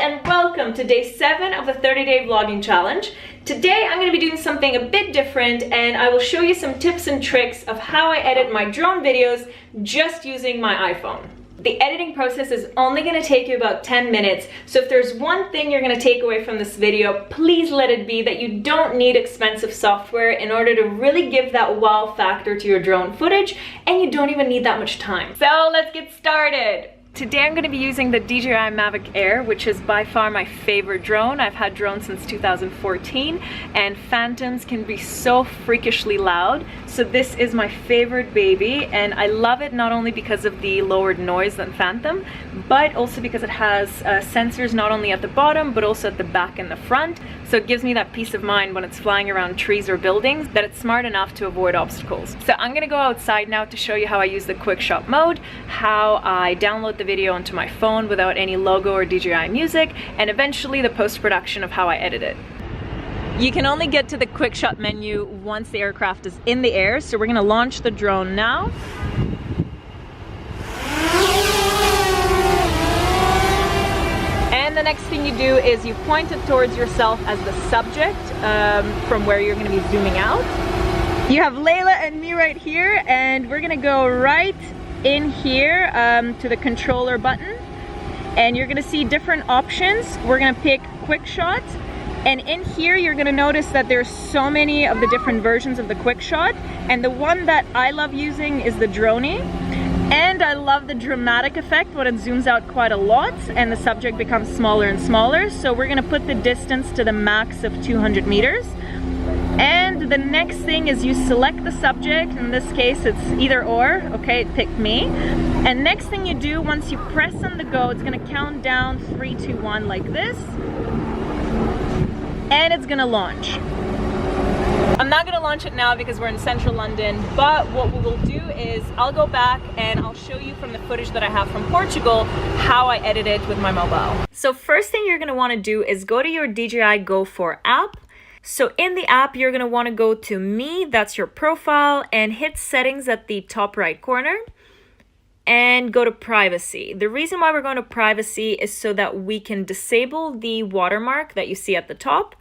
and welcome to day 7 of the 30-day vlogging challenge. Today I'm going to be doing something a bit different and I will show you some tips and tricks of how I edit my drone videos just using my iPhone. The editing process is only going to take you about 10 minutes, so if there's one thing you're going to take away from this video, please let it be that you don't need expensive software in order to really give that wow factor to your drone footage, and you don't even need that much time. So let's get started! Today I'm going to be using the DJI Maverick Air, which is by far my favorite drone. I've had drones since 2014 and Phantoms can be so freakishly loud. So this is my favorite baby and I love it not only because of the lowered noise than Phantom, but also because it has sensors not only at the bottom but also at the back and the front. So it gives me that peace of mind when it's flying around trees or buildings that it's smart enough to avoid obstacles. So I'm going to go outside now to show you how I use the Quickshot mode, how I download the video onto my phone without any logo or DJI music, and eventually the post-production of how I edit it. You can only get to the Quickshot menu once the aircraft is in the air, so we're going to launch the drone now. And the next thing you do is you point it towards yourself as the subject from where you're going to be zooming out. You have Layla and me right here, and we're going to go right in here to the controller button, and you're going to see different options. We're going to pick Quickshot, and in here you're going to notice that there's so many of the different versions of the Quickshot, and the one that I love using is the drone. And I love the dramatic effect when it zooms out quite a lot and the subject becomes smaller and smaller. So we're going to put the distance to the max of 200 meters. And the next thing is you select the subject. In this case it's either or. Okay, it picked me. And next thing you do, once you press on the go, it's going to count down 3, 2, 1 like this. And it's going to launch. I'm not going to launch it now because we're in central London, but what we will do is I'll go back and I'll show you from the footage that I have from Portugal how I edit it with my mobile. So first thing you're going to want to do is go to your DJI Go 4 app. So in the app, you're going to want to go to Me, that's your profile, and hit settings at the top right corner and go to privacy. The reason why we're going to privacy is so that we can disable the watermark that you see at the top.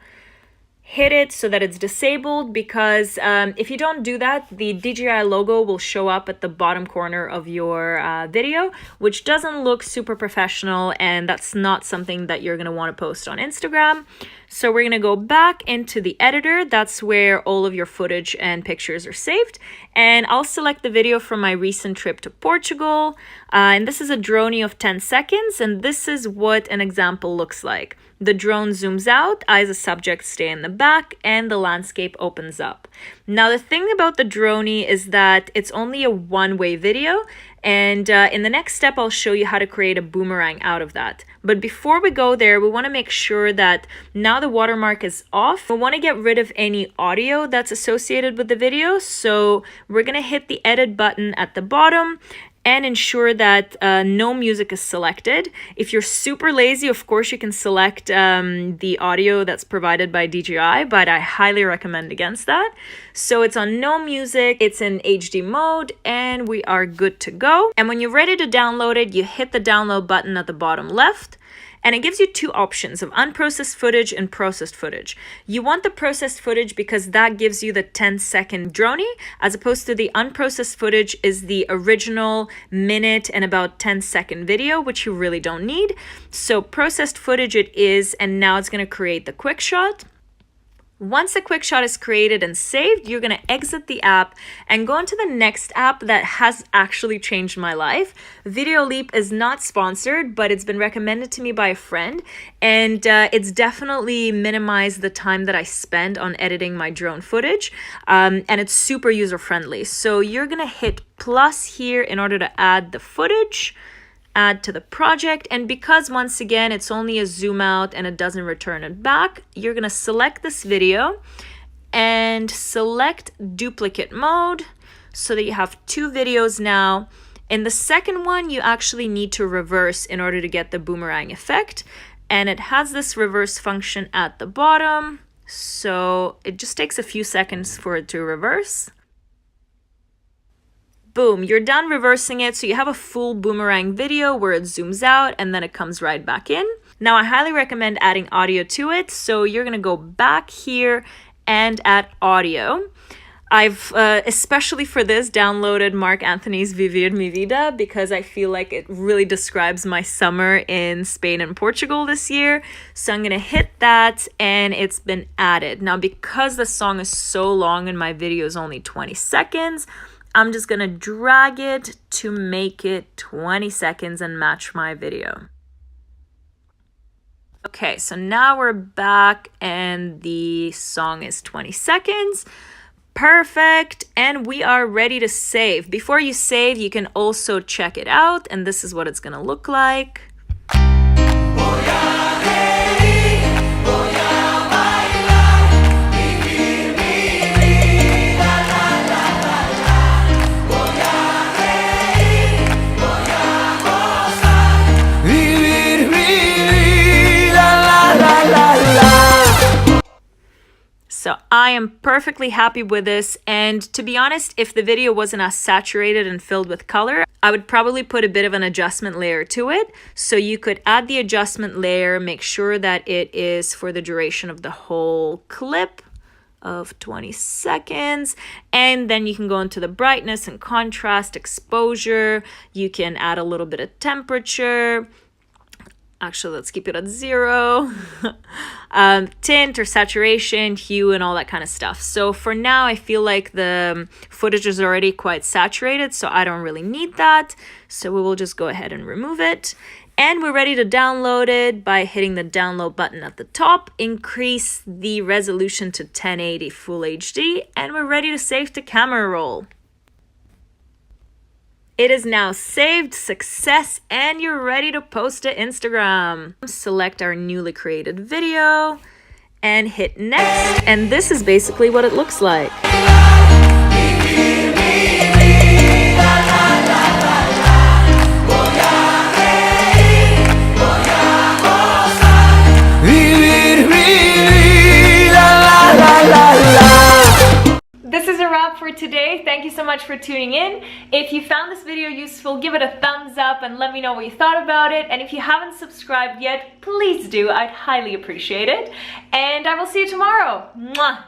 Hit it so that it's disabled, because if you don't do that, the DJI logo will show up at the bottom corner of your video, which doesn't look super professional, and that's not something that you're going to want to post on Instagram. So we're going to go back into the editor. That's where all of your footage and pictures are saved. And I'll select the video from my recent trip to Portugal. And this is a drone of 10 seconds. And this is what an example looks like. The drone zooms out, I as a subject stay in the back, and the landscape opens up. Now the thing about the drone is that it's only a one-way video, and in the next step I'll show you how to create a boomerang out of that. But before we go there, we want to make sure that now the watermark is off. We want to get rid of any audio that's associated with the video, so we're going to hit the edit button at the bottom and ensure that no music is selected. If you're super lazy, of course you can select the audio that's provided by DJI, but I highly recommend against that. So it's on no music, it's in HD mode, and we are good to go. And when you're ready to download it, you hit the download button at the bottom left. And it gives you two options of unprocessed footage and processed footage. You want the processed footage because that gives you the 10-second drone, as opposed to the unprocessed footage is the original minute and about 10-second video, which you really don't need. So processed footage it is, and now it's going to create the quick shot. Once a quick shot is created and saved, you're going to exit the app and go into the next app that has actually changed my life. Video Leap is not sponsored, but it's been recommended to me by a friend, and it's definitely minimized the time that I spend on editing my drone footage, and it's super user-friendly. So you're going to hit plus here in order to add the footage, add to the project, and because once again it's only a zoom out and it doesn't return it back, you're going to select this video and select duplicate mode so that you have two videos now. In the second one you actually need to reverse in order to get the boomerang effect, and it has this reverse function at the bottom, so it just takes a few seconds for it to reverse. boom, you're done reversing it. So you have a full boomerang video where it zooms out and then it comes right back in. Now, I highly recommend adding audio to it. So you're gonna go back here and add audio. I've, especially for this, downloaded Mark Anthony's Vivir Mi Vida because I feel like it really describes my summer in Spain and Portugal this year. So I'm gonna hit that and it's been added. Now, because the song is so long and my video is only 20 seconds, I'm just gonna drag it to make it 20 seconds and match my video. Okay, so now we're back and the song is 20 seconds. Perfect, and we are ready to save. Before you save, you can also check it out, and this is what it's gonna look like. So I am perfectly happy with this, and to be honest, if the video wasn't as saturated and filled with color, I would probably put a bit of an adjustment layer to it. So you could add the adjustment layer, make sure that it is for the duration of the whole clip of 20 seconds, and then you can go into the brightness and contrast, exposure. You can add a little bit of temperature. Actually, let's keep it at 0. Tint or saturation, hue, and all that kind of stuff. So for now, I feel like the footage is already quite saturated, so I don't really need that. So we will just go ahead and remove it. And we're ready to download it by hitting the download button at the top. Increase the resolution to 1080 Full HD, and we're ready to save to camera roll. It is now saved, success, and you're ready to post to Instagram. Select our newly created video and hit next. And this is basically what it looks like. This is a wrap for today. Thank you so much for tuning in. If you found this video useful, give it a thumbs up and let me know what you thought about it. And if you haven't subscribed yet, please do. I'd highly appreciate it. And I will see you tomorrow. Mwah!